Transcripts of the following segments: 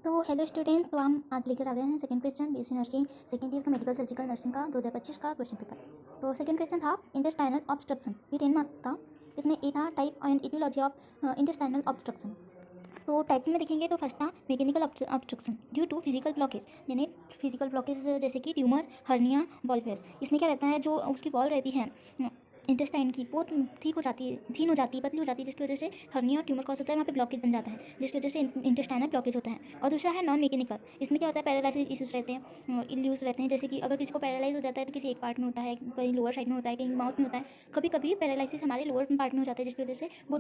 तो hello student, तो हम आज लेकर आ गए हैं second question BSc nursing second year का मेडिकल सर्जिकल नर्सिंग का 2025 का क्वेश्चन पेपर। तो सेकंड क्वेश्चन था इंटेस्टाइनल ऑब्स्ट्रक्शन। ये 10 मार्क्स था। इसमें ए था type and etiology of intestinal obstruction. तो टाइप में देखेंगे तो फर्स्ट था mechanical obstruction due to physical blockage, यानी फिजिकल ब्लॉकेज जैसे कि ट्यूमर, हर्निया, बॉल। इसमें क्या रहता है, जो उसकी वॉल रहती है इंटेस्टाइन की, वो ठीक हो जाती है, थीन हो जाती है, पतली हो जाती है, जिसकी वजह से हर्निया और ट्यूमर कॉज होता है, वहाँ पे ब्लॉकेज बन जाता है, जिसकी वजह से इंटेस्टाइनल ब्लॉकेज होता है। और दूसरा है नॉन मैकेनिकल। इसमें क्या होता है, पैरालिसिस इश्यूज रहते हैं, इल्यूज रहते हैं, जैसे कि अगर किसी को पैरालाइज हो जाता है तो किसी एक पार्ट में होता है, कहीं लोअर साइड में होता है, कहीं माउथ में होता है। कभी कभी पैरालिसिस हमारे लोअर पार्ट में हो जाता है, जिसकी वजह से वो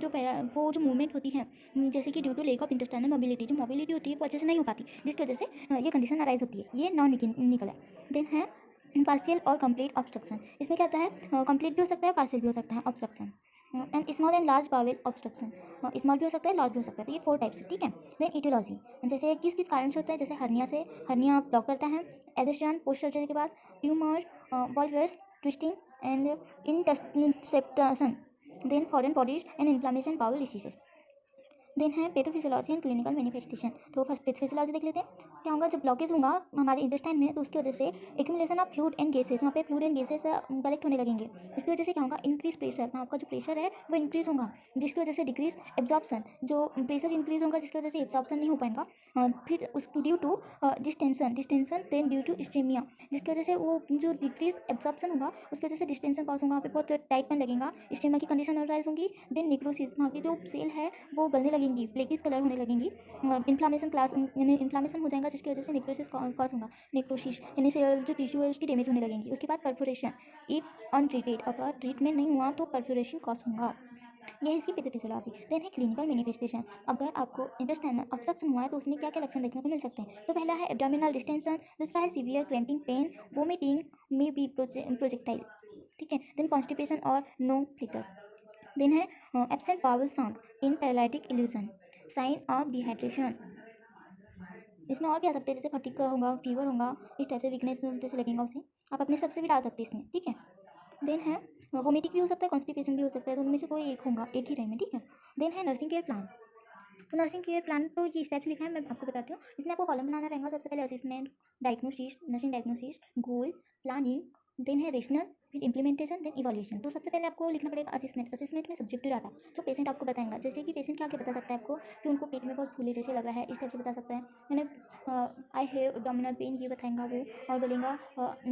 जो मूवमेंट होती है, जैसे कि due to lack of intestinal mobility, जो मोबिलिटी होती है वो अच्छे से नहीं हो पाती, जिसकी वजह से ये कंडीशन अराइज होती है। ये नॉन मैकेनिकल है। देन है पार्शियल और कंप्लीट ऑब्स्ट्रक्शन। इसमें क्या होता है, कंप्लीट भी हो सकता है, पार्शियल भी हो सकता है obstruction. And small and large bowel obstruction, small भी हो सकता है, लार्ज भी हो सकता है। तो ये 4 टाइप्स है, ठीक है। देन इटियोलॉजी, जैसे किस किस कारण से होता है, जैसे हर्निया से, हर्निया ब्लॉक करता है, एडिशन पोस्ट सर्जरी के बाद, tumour, volvulus, twisting and intussusception, then foreign bodies and inflammation, bowel diseases. Then है पैथोफिजियोलॉजी एंड क्लिनिकल मैनिफेस्टेशन। तो फर्स्ट पैथोफिजियोलॉजी देख लेते हैं। क्या होगा, जब ब्लॉकेज होगा हमारे इंटेस्टाइन में, तो उसकी वजह से accumulation of fluid and gases, वहाँ पे फ्लूइड एंड गैसेस कलेक्ट होने लगेंगे। इसकी वजह से क्या होगा, इंक्रीज प्रेशर, आपका जो प्रेशर है वो इंक्रीज होगा, जिसकी वजह से डिक्रीज एब्जॉर्प्शन, जो प्रेशर इंक्रीज होगा जिसकी वजह से एब्जॉर्प्शन नहीं हो पाएगा। फिर उस due to distension, then due to ischaemia, जिसकी वजह से वो जो डिक्रीज एब्जॉर्प्शन होगा उसकी वजह से डिस्टेंशन कॉज होगा, वहाँ पे बहुत टाइट में लगेगा, स्टीमिया की कंडीशन राइज होगी। देन निक्रोसिस, वहाँ की जो सेल है वो गलने लगेंगी, ब्लैकिश कलर होने लगेंगी, इन्फ्लामेशन क्लास यानी इन्फ्लामेशन हो जाएगा, जिसकी वजह से नेक्रोसिस कॉज होगा, नेक्रोसिस यानी जो टिश्यू है उसकी डैमेज होने लगेंगी। उसके बाद परफोरेशन, इफ अनट्रीटेड, अगर ट्रीटमेंट नहीं हुआ तो परफोरेशन कॉज होगा। यह है इसकी पैथोफिजियोलॉजी। देन है क्लिनिकल मैनिफेस्टेशन। अगर आपको इंटेस्टाइनल ऑब्स्ट्रक्शन हुआ है तो उसमें क्या क्या लक्षण देखने को मिल सकते हैं। तो पहला है एब्डोमिनल डिस्टेंशन, दूसरा है सीवियर क्रैम्पिंग पेन, वोमिटिंग में बी प्रोजेक्टाइल, ठीक है। देन कॉन्स्टिपेशन और नो फ्लिटर्स। देन है absent bowel sound in paralytic illusion, sign of dehydration. इसमें और क्या आ सकते हैं, जैसे फटीग होगा, फीवर होगा, इस टाइप से वीकनेस जैसे लगेगा उसे, आप अपने सबसे भी डाल सकते हैं इसमें, ठीक है। देन है वोमिटिंग भी हो सकता है, कॉन्स्टिपेशन भी हो सकता है, तो उनमें से कोई एक होगा, एक ही रहेंगे, ठीक है। देन है नर्सिंग केयर प्लान। तो नर्सिंग केयर प्लान तो ये इस टाइप से लिखा है, मैं आपको बताती हूँ। इसमें आपको कॉलम बनाना रहेगा। सबसे पहले असेसमेंट, डायग्नोसिस, नर्सिंग डायग्नोसिस, गोल, प्लानिंग, देन है रेशनल, फिर इंप्लीमेंटेशन, देन इवोल्यूशन। तो सबसे पहले आपको लिखना पड़ेगा असेसमेंट। असेसमेंट में सब्जेक्टिव डाटा जो पेशेंट आपको बताएगा, जैसे कि पेशेंट क्या क्या बता सकता है आपको, कि उनको पेट में बहुत फूले जैसे लग रहा है, इस टाइप से बता सकता है, यानी आई हैव एब्डोमिनल पेन, ये बताएगा वो। और बोलेगा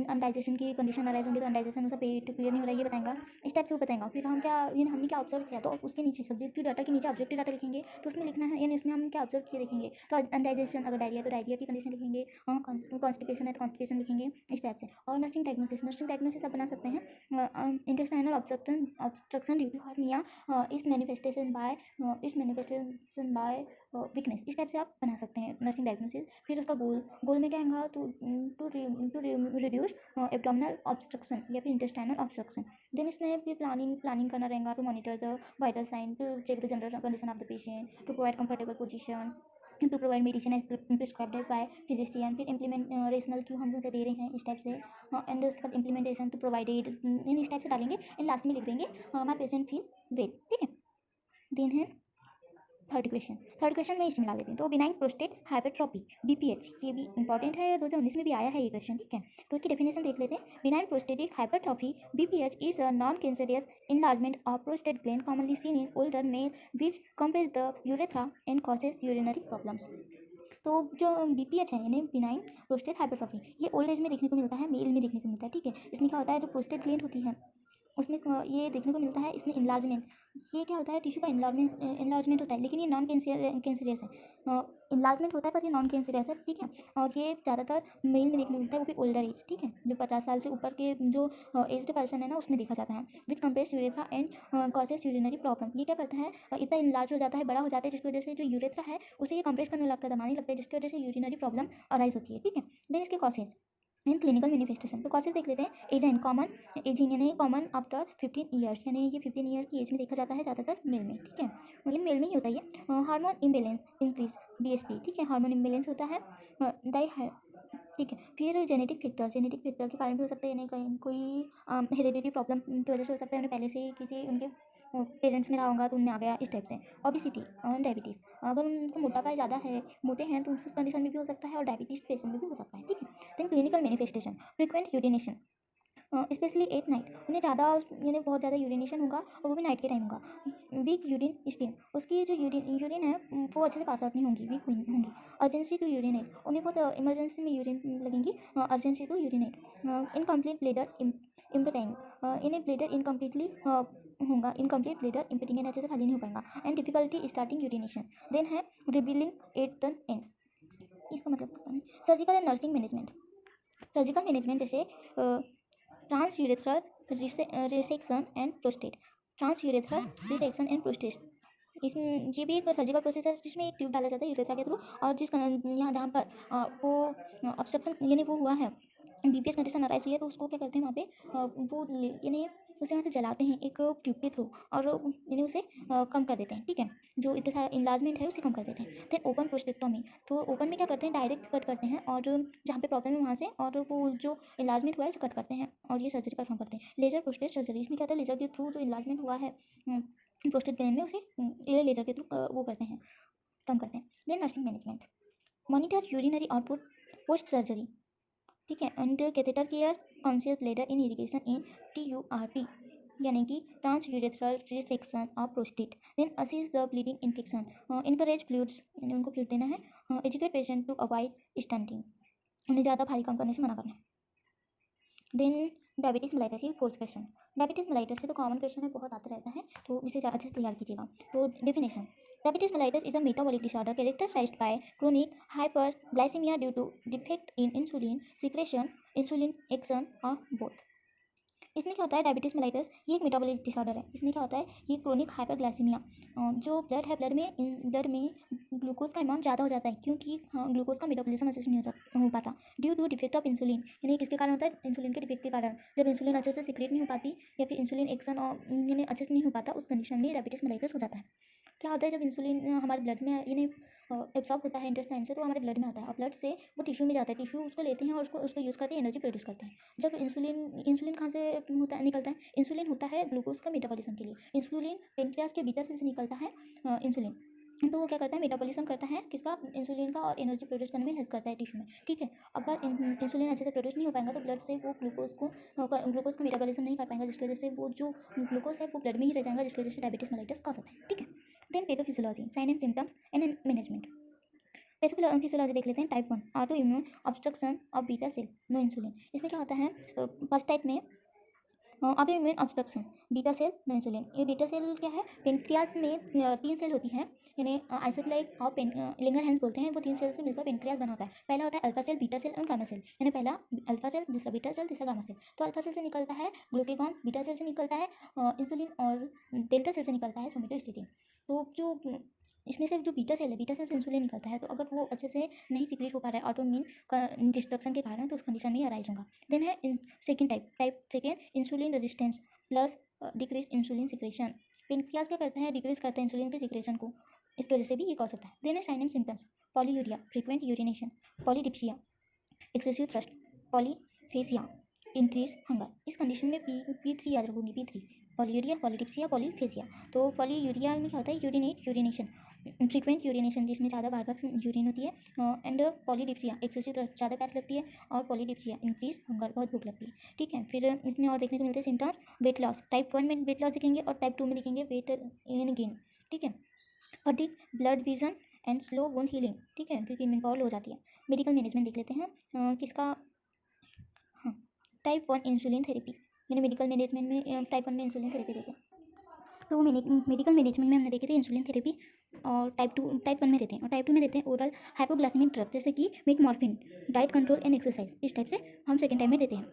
अनडाइजेशन की कंडीशन अराइज होंगी, तो अनडाइजेशन उसका पेट क्लियर नहीं हो रहा है, ये बताएगा, इस टाइप से वो बताएगा। फिर हम क्या, यानी हमने क्या ऑब्जर्व किया, तो उसके नीचे सब्जेक्टिव डाटा के नीचे ऑब्जेक्टिव डाटा लिखेंगे, तो उसमें लिखना है, यानी उसमें हम क्या ऑब्जर्व किए देखेंगे। तो अनडाइजेशन, अगर डायरिया तो डायरिया की कंडीशन लिखेंगे, कॉन्स्टिपेशन है तो कॉन्स्टिपेशन लिखेंगे, इस टाइप से। और नर्सिंग डायग्नोसिस आप बना सकते हैं, intestinal obstruction due to hernia, इस मैनिफेस्टेशन बाय वीकनेस, इस टाइप से आप बना सकते हैं नर्सिंग डायग्नोसिस। फिर उसका गोल में क्या आएगा, टू रिड्यूस एब्डोमिनल ऑब्स्ट्रक्शन या फिर इंटेस्टाइनल ऑब्स्ट्रक्शन। देन इसमें फिर प्लानिंग करना रहेगा, to monitor the vital sign, to check the general condition of the patient, to provide comfortable position, to provide medicine as prescribed by physician. फिर implement rational क्यों हम उनसे दे रहे हैं, इस टाइप से। एंड उसके बाद इम्प्लीमेंटेशन टू प्रोवाइडेड, इस टाइप से डालेंगे। एंड लास्ट में लिख देंगे माई पेशेंट फील वेल, ठीक है। देन है थर्ड क्वेश्चन मैं इसमें ला देती हूँ। तो बिनाइन प्रोस्टेट हाइपरट्रॉपी, बीपीएच, ये भी इंपॉर्टेंट है, 2019 में भी आया है ये क्वेश्चन, ठीक है। तो इसकी डेफिनेशन देख लेते हैं। Benign prostatic hypertrophy, BPH, is a non cancerous enlargement of prostate gland commonly seen in older male which compress the urethra and causes urinary problems। तो जो बीपीएच है, यानी बिनाइन प्रोस्टेट हाइपरट्रॉफी, ये ओल्ड एज में देखने को मिलता है, मेल में देखने को मिलता है, ठीक है। इसमें क्या होता है, जो प्रोस्टेट ग्लैंड होती है उसमें ये देखने को मिलता है, इसमें इन्लार्जमेंट, ये क्या होता है, टिश्यू का इन्लार्जमेंट होता है, लेकिन ये नॉन कैंसरियस है। इन्लार्जमेंट होता है पर ये नॉन कैंसरियस है, ठीक है। और ये ज़्यादातर मेल में देखने को मिलता है, वो भी ओल्डर एज, ठीक है। जो 50 साल से ऊपर के जो एज्ड पर्सन है ना, उसमें देखा जाता है। Which compress urethra and causes urinary problem, ये क्या करता है, इतना इन्लार्ज हो जाता है, बड़ा हो जाता है, जिसकी वजह से जो यूरेथ्रा है उसे ये कंप्रेस करने लगता है, दबाने लगता है, जिसकी वजह से यूरिनरी प्रॉब्लम अराइज होती है, ठीक है। देन इसके कॉजेज इन क्लिनिकल मैनिफेस्टेशन। तो कॉजेज देख लेते हैं। एज इन कॉमन, एजिंग यानी कॉमन आफ्टर 15 ईयर्स, यानी ये 15 ईयर की एज में देखा जाता है ज़्यादातर मेल में, ठीक है। मतलब मेल में ही होता है ये। हार्मोन इम्बेलेंस इंक्रीज, डीएसटी, ठीक है, हार्मोन इम्बेलेंस होता है, डाई, ठीक है। फिर जेनेटिक फैक्टर के कारण भी हो सकता है, यानी कहीं कोई हेरिडिटी प्रॉब्लम की वजह से हो सकता है, उन्हें पहले से ही किसी उनके पेरेंट्स में रहा होगा तो उनमें आ गया, इस टाइप से। ओबिसिटी और डायबिटीज़, अगर उनको मोटापा ज़्यादा है, मोटे हैं, तो उस कंडीशन में भी हो सकता है, और डायबिटीज़ पेशेंट में भी हो सकता है, ठीक है। Then clinical manifestation, frequent urination, specially at night, उन्हें ज़्यादा यानी बहुत ज़्यादा यूरिनेशन होगा, और वो भी नाइट के टाइम होगा। वीक यूरिन स्कीम, उसकी जो यूरिन है वो अच्छे से पास आउट नहीं होंगी, वीक होंगी। अर्जेंसी टू यूरिनेट, उन्हें बहुत इमरजेंसी में यूरिन लगेंगी, urgency to urinate. Incomplete bladder emptying, इन्हें ब्लेडर इनकम्प्लीटली होगा, इनकम्प्लीट ब्लेडर इम्पटिंग, अच्छे से खाली नहीं हो पाएगा। And difficulty starting urination. Then है रिबिलिंग एट द एंड, इसका मतलब पता नहीं। Surgical and nursing management, surgical management जैसे transurethral resection and prostate, transurethral resection and prostate, इसमें ये भी एक सर्जिकल प्रोसेस है जिसमें एक ट्यूब डाला जाता है यूरेथ्रा के थ्रू, और जिस यहाँ जहाँ पर वो ऑब्स्ट्रक्शन यानी वो हुआ है, बीपीएस कंडीशन अराइज हुई है, तो उसको क्या करते हैं वहाँ पे वो यानी उसे यहाँ से जलाते हैं एक ट्यूब के थ्रू, और यानी उसे कम कर देते हैं, ठीक है, जो इतना इन्लार्जमेंट है उसे कम कर देते हैं। देन ओपन प्रोस्टेक्टोमी, तो ओपन में क्या करते हैं, डायरेक्ट कट करते हैं, और जहाँ पे प्रॉब्लम है वहाँ से, और वो जो इन्लार्जमेंट हुआ है उसे कट करते हैं, और ये सर्जरी परफॉर्म करते हैं। लेजर प्रोस्टेट सर्जरी, इसमें क्या होता है, लेजर के थ्रू जो इन्लार्जमेंट हुआ है प्रोस्टेट ग्लैंड में, उसे लेजर के थ्रू वो करते हैं, कम करते हैं। Then nursing management, monitor urinary output post surgery, ठीक है, and catheter care, conscious bladder in irrigation in TURP, यानी कि trans urethral resection of prostate. Then assist the bleeding infection, encourage fluids, यानी उनको फ्लूइड देना है। Educate patient to avoid stunting, उन्हें ज़्यादा भारी काम करने से मना करना है। देन डायबिटीज़ मेलाइटस, ये फोर्थ क्वेश्चन, डायबिटीज़ मेलाइटस है तो कॉमन क्वेश्चन है, बहुत आता रहता है, तो इसे अच्छे से तैयार कीजिएगा। तो definition, diabetes mellitus is a metabolic disorder characterised by chronic hyperglycaemia due to defect in insulin secretion, insulin action of both. इसमें क्या होता है, डायबिटीज़ मेलाइटस ये एक मेटाबॉलिक डिसऑर्डर है। इसमें क्या होता है, ये क्रोनिक हाइपरग्लाइसीमिया, जो ब्लड है, ब्लड में ग्लूकोज का अमाउंट ज़्यादा हो जाता है, क्योंकि ग्लूकोज का मेटाबॉलिज्म अच्छे से नहीं हो पाता, due to defect of insulin, यानी किसके कारण होता है, इंसुलिन के डिफेक्ट के कारण। जब इंसुलिन अच्छे से सिक्रेट नहीं हो पाती, या फिर इंसुलिन एक्शन यानी अच्छे से नहीं हो पाता, उस कंडीशन में डायबिटीज़ मेलाइटस हो जाता है। क्या होता है, जब इंसुलिन हमारे ब्लड में यानी एब्सॉर्ब होता है इंटेस्टाइन से, तो हमारे ब्लड में आता है, और ब्लड से वो टिश्यू में जाता है, टिश्यू उसको लेते हैं और उसको यूज़ करके एनर्जी प्रोड्यूस करते हैं। जब इंसुलिन कहाँ से होता है, निकलता है, इंसुलिन होता है ग्लूकोज का मेटाबॉलिज्म के लिए। इंसुलिन पेनक्रियास के बीटा सेल से निकलता है इंसुलिन, तो वो क्या करता है, मेटाबॉलिज्म करता है किसका, इंसुलिन का, और एनर्जी प्रोड्यूस करने में हेल्प करता है टिश्यू में, ठीक है। अगर इंसुलिन अच्छे से प्रोड्यूस नहीं हो पाएगा, तो ब्लड से वो ग्लूकोज का मेटाबॉलिज्म नहीं कर पाएगा, जिसकी वजह से वो जो ग्लूकोज है वो ब्लड में ही रह जाएगा, जिसकी वजह से डायबिटीज़ मेलाइटस कॉज होता है, ठीक है। Then pathophysiology, sign and symptoms and management. Pathophysiology देख लेते हैं। Type 1 auto immune obstruction of beta cell, no insulin. इसमें क्या होता है, फर्स्ट टाइप में auto immune obstruction, beta cell no insulin. ये बीटा सेल क्या है, पेनक्रियास में 3 सेल होती हैं, यानी आइसोक्लाइक और लिंगरहैंस बोलते हैं, वो 3 सेल से मिलकर पेनक्रियास बना होता है। पहला होता है अल्फा सेल, बीटा सेल और गामा सेल, यानी पहला अल्फा सेल, दूसरा बीटा सेल, तीसरा गामा सेल। तो अल्फा सेल से निकलता है ग्लूकेगॉन, बीटा सेल से निकलता है इंसुलिन, और डेल्टा सेल से निकलता है सोमेटोस्टेटिन। तो जो इसमें से जो बीटा सेल है, बीटा सेल से इंसुलिन निकलता है, तो अगर वो अच्छे से नहीं सीक्रेट हो पा रहा है ऑटोइम्यून का डिस्ट्रक्शन के कारण, तो उस कंडीशन में अराइज होगा। देन है second type second, insulin resistance plus decrease insulin secretion. Pancreas क्या करता है, डिक्रीज करता है इंसुलिन के सिक्रेशन को, इसकी वजह से भी ये कॉज होता है। देन है sign and symptoms, polyuria, frequent urination, polydipsia, excessive thirst, polyphagia, increase hunger. इस कंडीशन में P3 याद रखूंगी, P3, पॉलीयूरिया, पॉलीडिप्सिया, पॉलीफेसिया। तो पॉलीयूरिया में क्या होता है, यूरिनेशन, फ्रीक्वेंट यूरिनेशन, जिसमें ज़्यादा बार यूरिन होती है, एंड पॉलीडिप्सिया, एक्सेसिव ज़्यादा प्यास लगती है, और पॉलीडिप्सिया, इंक्रीज हंगर, बहुत भूख लगती है, ठीक है। फिर इसमें और देखने को मिलते हैं सिम्टम्स, वेट लॉस, टाइप 1 में वेट लॉस दिखेंगे, और टाइप 2 में दिखेंगे वेट गेन, ठीक है। Fatigue, blood vision and slow wound healing, ठीक है, क्योंकि इम्यून हो जाती है। मेडिकल मैनेजमेंट देख लेते हैं, किसका, हाँ, टाइप 1 इंसुलिन थेरेपी, यानी मेडिकल मैनेजमेंट में टाइप 1 में इंसुलिन थेरेपी देते हैं। तो मेडिकल मैनेजमेंट में हमने देखे थे इंसुलिन थेरेपी, और टाइप 1 में देते हैं, और टाइप 2 में देते हैं ओरल हाइपोग्लाइसेमिक ड्रग, जैसे कि metformin, diet control and exercise, इस टाइप से हम सेकेंड टाइम में देते हैं।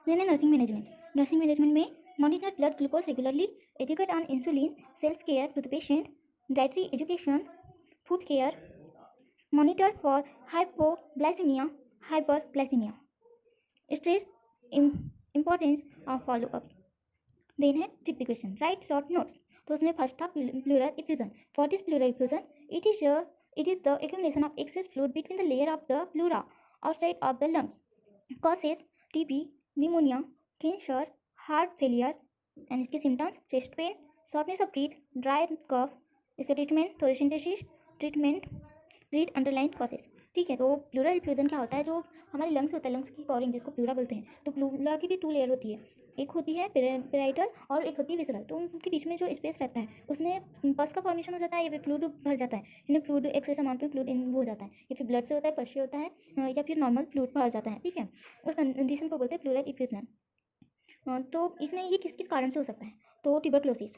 देन है नर्सिंग मैनेजमेंट, नर्सिंग मैनेजमेंट में monitor blood glucose regularly, educate on insulin, self care to the patient, dietary education, food care, monitor for hypoglycaemia, hyperglycaemia, stress, importance of follow up. Then है fifth question, write short notes. तो उसमें first था pleural effusion. For this pleural effusion, it is the accumulation of excess fluid between the layer of the pleura outside of the lungs, causes TB, pneumonia, cancer, heart failure, and इसके symptoms chest pain, shortness of breath, dry cough, इसका treatment thoracentesis, treatment treat underline causes. ठीक है, तो pleural effusion क्या होता है, जो हमारे लंग्स होता है, लंग्स की कवरिंग जिसको प्लूरा बोलते हैं, तो प्लूरा की भी 2 लेयर होती है, एक होती है पेराइटल और एक होती है विसरल। तो उनके बीच में जो स्पेस रहता है उसमें पस का फॉर्मेशन हो जाता है या फिर फ्लूइड भर जाता है, इन्हें फ्लूइड एक्सेस अमाउंट में फ्लूइड इन हो जाता है, या फिर ब्लड से होता है, पस से होता है, या फिर नॉर्मल फ्लूइड भर जाता है। ठीक है, उस कंडीशन को बोलते हैं प्लूरल इफ्यूजन। तो इसमें ये किस किस कारण से हो सकता है, तो tuberculosis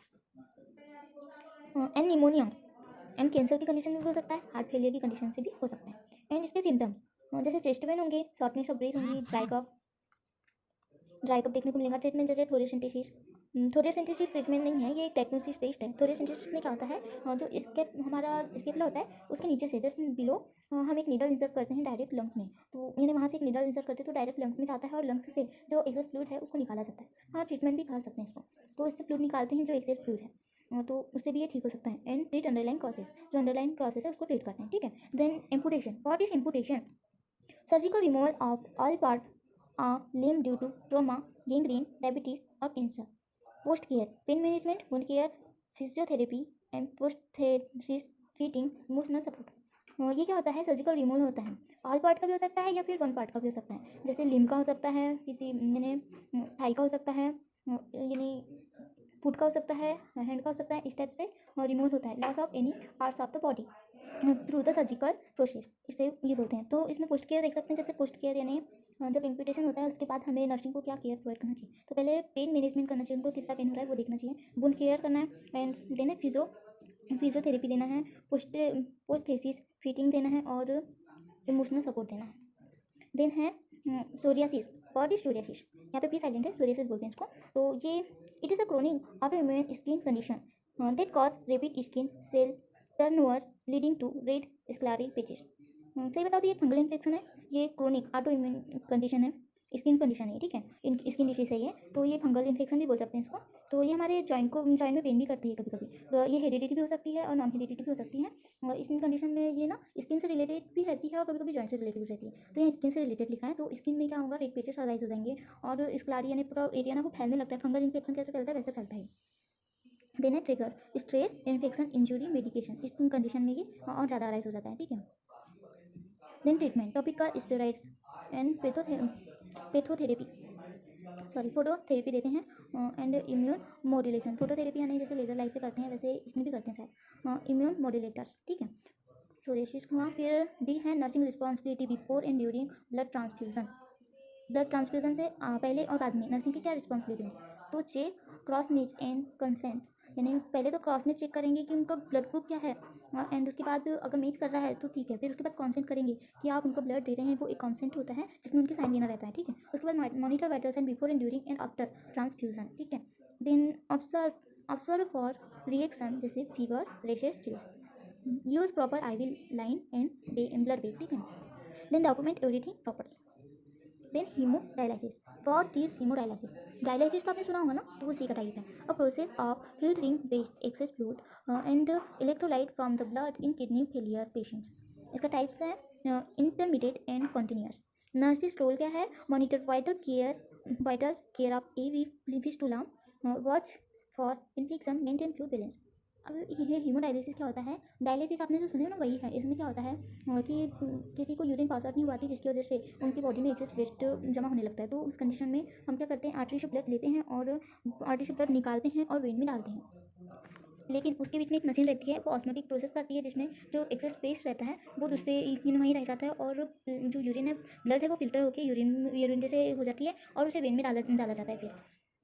and pneumonia and cancer की कंडीशन में भी हो सकता है, हार्ट फेलियर की कंडीशन से भी हो सकता है। एंड इसके सिम्टम्स जैसे चेस्ट पेन होंगे, शॉर्टनेस ऑफ ब्रीथ होंगी, ड्राई कप देखने को मिलेगा। ट्रीटमेंट जैसे थोरियोसेंटेसिस। थोरियोसेंटेसिस ट्रीटमेंट नहीं है, ये एक डायग्नोसिस टेस्ट है। थोरियोसेंटेसिस में क्या होता है, जो स्केप हमारा स्केपुला होता है उसके नीचे से जस्ट बिलो हम एक नीडल इंसर्ट करते हैं डायरेक्ट लंग्स में, तो यानी वहाँ से एक नीडल इंसर्ट करते हैं तो डायरेक्ट लंग्स में जाता है और लंग्स से जो एक्सेस फ्लूइड है उसको निकाला जाता है। हाँ, ट्रीटमेंट भी कह सकते हैं इसको। तो इससे फ्लूइड निकालते हैं जो एक्सेस फ्लूइड है, तो उससे भी ये ठीक हो सकता है। एंड ट्रीट अंडरलाइन कॉसेस, जो अंडरलाइन कॉसेस है उसको ट्रीट करते हैं। ठीक है, then amputation. What is amputation? Surgical removal of all part limb due to trauma, gangrene, diabetes or cancer. Post care, pain management, wound care, physiotherapy and prosthesis fitting, emotional support. ये क्या होता है, surgical removal होता है। All part का भी हो सकता है या फिर वन पार्ट का भी हो सकता है, जैसे लिम्ब का हो सकता है, किसी यानी थाई का हो सकता है, यानी फुट का हो सकता है, हैंड का हो सकता है, इस टाइप से रिमूव होता है। Loss of any parts of the body through the surgical process, इसे ये बोलते हैं। तो इसमें पोस्ट केयर देख सकते हैं, जैसे पोस्ट केयर यानी जब इम्पिटेशन होता है उसके बाद हमें नर्सिंग को क्या केयर प्रोवाइड करना चाहिए, तो पहले पेन मैनेजमेंट करना चाहिए, उनको कितना पेन हो रहा है वो देखना चाहिए, वुंड केयर करना है, एंड देना फिजियोथेरेपी देना है, पोस्थेसिस फिटिंग देना है और इमोशनल सपोर्ट देना है। देन है सोरियासिस। What is psoriasis? यहाँ पे पी साइलेंट है, सोरियासिस बोलते हैं इसको। तो ये it is a chronic autoimmune skin condition that cause rapid skin cell turnover leading to red scaly patches. सही बताओ तो ये फंगल इन्फेक्शन है, ये क्रोनिक ऑटोइम्यून कंडीशन है, स्किन कंडीशन है। ठीक है, स्किन डिसीज है ये, तो ये फंगल इन्फेक्शन भी बोल सकते हैं इसको। तो ये हमारे जॉइंट में पेन भी करती है कभी कभी, तो ये हेरिडिटी भी हो सकती है और नॉन हेरिडिटी भी हो सकती है। और स्किन कंडीशन में ये ना स्किन से रिलेटेड भी रहती है और कभी कभी जॉइंट से रिलेटेड भी रहती है। तो ये स्किन से रिलेटेड लिखा है, तो स्किन में क्या होगा, रेड पैचेस अराइज हो जाएंगे और स्क्लेरी यानी पूरा एरिया ना वो फैलने लगता है। फंगल इन्फेक्शन कैसे फैलता है वैसे फैलता है। देन है trigger, stress, infection, injury, medication, इस कंडीशन में ये और ज़्यादा अराइज हो जाता है। ठीक है, then treatment, topical steroids and phototherapy, sorry phototherapy देते हैं, एंड इम्यून मॉड्यूलेशन। फोटोथेरेपी यानी जैसे लेजर लाइट से करते हैं वैसे इसमें भी करते हैं शायद, इम्यून मॉड्यूलेटर्स। ठीक है, सोरेसिस हुआ। फिर डी है nursing responsibility before and during blood transfusion. Blood transfusion से पहले और बाद में नर्सिंग की क्या रिस्पॉन्सिबिलिटी होगी, तो चेक क्रॉस निच एंड कंसेंट, यानी पहले तो क्रॉस में चेक करेंगे कि उनका ब्लड ग्रुप क्या है, एंड उसके बाद अगर मैच कर रहा है तो ठीक है, फिर उसके बाद कॉन्सेंट करेंगे कि आप उनको ब्लड दे रहे हैं, वो एक कॉन्सेंट होता है जिसमें उनके साइन देना रहता है। ठीक है, उसके बाद monitor vital sign before and during and after transfusion. ठीक है, देन ऑब्जर्व फॉर रिएक्शन जैसे fever, rashes, chills. Use proper IV line and blood bag. ठीक है, then document everything properly. Then hemodialysis. What is hemodialysis? Dialysis तो आपने सुना होगा ना, तो वो सी का टाइप है, a process of filtering waste excess fluid and electrolyte from the blood in kidney failure patients. इसका टाइप्स है intermediate and continuous. Nurses role क्या है, monitor vital care of AV fistula, watch for infection, maintain fluid balance. अब ये haemodialysis क्या होता है, dialysis आपने जो सुने हो ना वही है। इसमें क्या होता है कि किसी को यूरिन पास आउट नहीं हुआ थी जिसकी वजह से उनकी बॉडी में एक्सेस वेस्ट जमा होने लगता है, तो उस कंडीशन में हम क्या करते हैं, आर्टरी से ब्लड लेते हैं और आर्टरी से ब्लड निकालते हैं और वेन में डालते हैं। लेकिन उसके बीच में एक मशीन रहती है, वो ऑस्मोटिक प्रोसेस करती है, जिसमें जो एक्सेस वेस्ट रहता है वो दूसरे यूरिन वहीं रह जाता है और जो यूरिन है, ब्लड है, वो फिल्टर होकर यूरिन जैसे हो जाती है और उसे वेन में डाला जाता है। फिर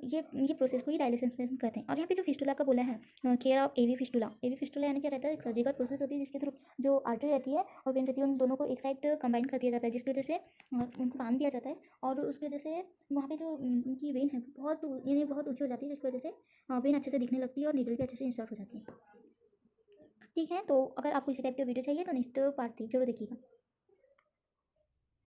ये प्रोसेस को ही डायलिसिस कहते हैं। और यहाँ पे जो फिस्टुला का बोला है, केयर ऑफ AV फिस्टुला यानी क्या रहता है, एक सर्जिकल प्रोसेस होती है जिसके थ्रू जो आर्टरी रहती है और वेन रहती है, उन दोनों को एक साइड कंबाइन कर दिया जाता है, जिसकी वजह से उनको बांध दिया जाता है और उसकी वजह से वहाँ पे जो उनकी वेन है बहुत ऊँची हो जाती है, जिसकी वजह से वेन अच्छे से दिखने लगती है और नीडल भी अच्छे से इंसर्ट हो जाती है। ठीक है, तो अगर आपको इसी टाइप की वीडियो चाहिए तो नेक्स्ट पार्ट जरूर देखिएगा।